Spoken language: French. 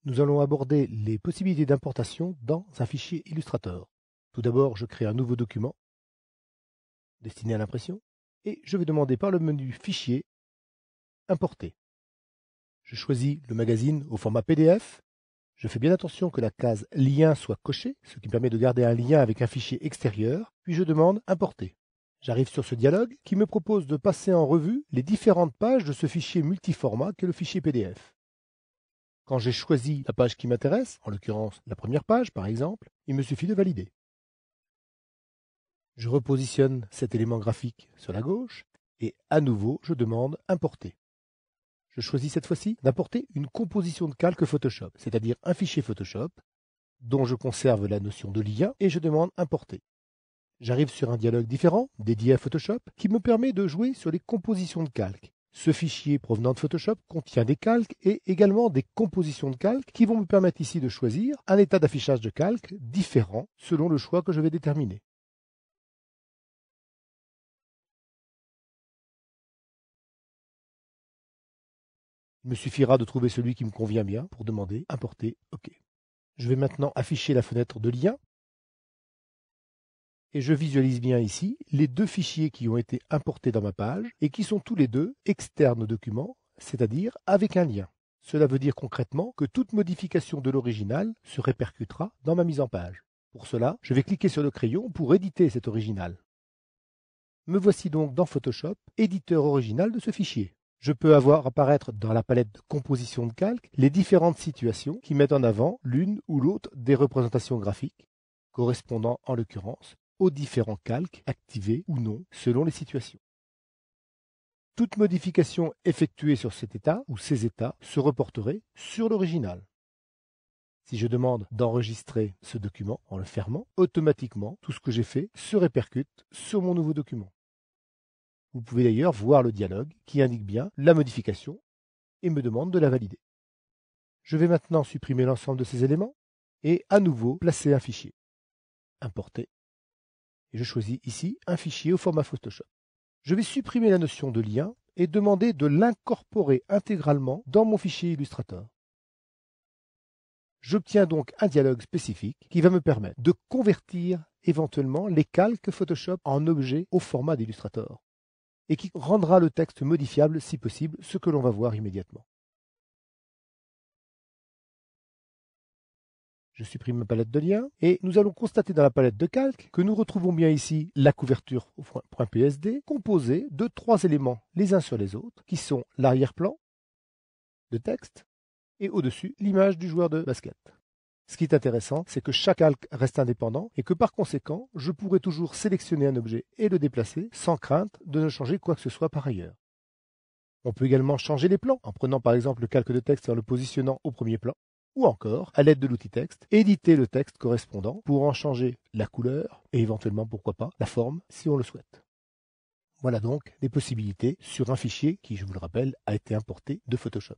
Nous allons aborder les possibilités d'importation dans un fichier Illustrator. Tout d'abord, je crée un nouveau document destiné à l'impression et je vais demander par le menu Fichier, Importer. Je choisis le magazine au format PDF. Je fais bien attention que la case Lien soit cochée, ce qui permet de garder un lien avec un fichier extérieur, puis je demande Importer. J'arrive sur ce dialogue qui me propose de passer en revue les différentes pages de ce fichier multiformat qu'est le fichier PDF. Quand j'ai choisi la page qui m'intéresse, en l'occurrence la première page par exemple, il me suffit de valider. Je repositionne cet élément graphique sur la gauche et à nouveau je demande Importer. Je choisis cette fois-ci d'importer une composition de calque Photoshop, c'est-à-dire un fichier Photoshop dont je conserve la notion de lien et je demande Importer. J'arrive sur un dialogue différent, dédié à Photoshop, qui me permet de jouer sur les compositions de calques. Ce fichier provenant de Photoshop contient des calques et également des compositions de calques qui vont me permettre ici de choisir un état d'affichage de calque différent selon le choix que je vais déterminer. Il me suffira de trouver celui qui me convient bien pour demander Importer OK. Je vais maintenant afficher la fenêtre de lien et je visualise bien ici les deux fichiers qui ont été importés dans ma page et qui sont tous les deux externes au document, c'est-à-dire avec un lien. Cela veut dire concrètement que toute modification de l'original se répercutera dans ma mise en page. Pour cela, je vais cliquer sur le crayon pour éditer cet original. Me voici donc dans Photoshop, éditeur original de ce fichier. Je peux avoir apparaître dans la palette de composition de calque les différentes situations qui mettent en avant l'une ou l'autre des représentations graphiques, correspondant en l'occurrence aux différents calques activés ou non selon les situations. Toute modification effectuée sur cet état ou ces états se reporterait sur l'original. Si je demande d'enregistrer ce document en le fermant, automatiquement tout ce que j'ai fait se répercute sur mon nouveau document. Vous pouvez d'ailleurs voir le dialogue qui indique bien la modification et me demande de la valider. Je vais maintenant supprimer l'ensemble de ces éléments et à nouveau placer un fichier. Importer. Et je choisis ici un fichier au format Photoshop. Je vais supprimer la notion de lien et demander de l'incorporer intégralement dans mon fichier Illustrator. J'obtiens donc un dialogue spécifique qui va me permettre de convertir éventuellement les calques Photoshop en objets au format d'Illustrator et qui rendra le texte modifiable si possible, ce que l'on va voir immédiatement. Je supprime ma palette de liens et nous allons constater dans la palette de calque que nous retrouvons bien ici la couverture au .psd composée de trois éléments les uns sur les autres qui sont l'arrière-plan, le texte et au-dessus l'image du joueur de basket. Ce qui est intéressant, c'est que chaque calque reste indépendant et que par conséquent, je pourrai toujours sélectionner un objet et le déplacer sans crainte de ne changer quoi que ce soit par ailleurs. On peut également changer les plans en prenant par exemple le calque de texte et en le positionnant au premier plan, ou encore, à l'aide de l'outil texte, éditer le texte correspondant pour en changer la couleur et éventuellement, pourquoi pas, la forme si on le souhaite. Voilà donc les possibilités sur un fichier qui, je vous le rappelle, a été importé de Photoshop.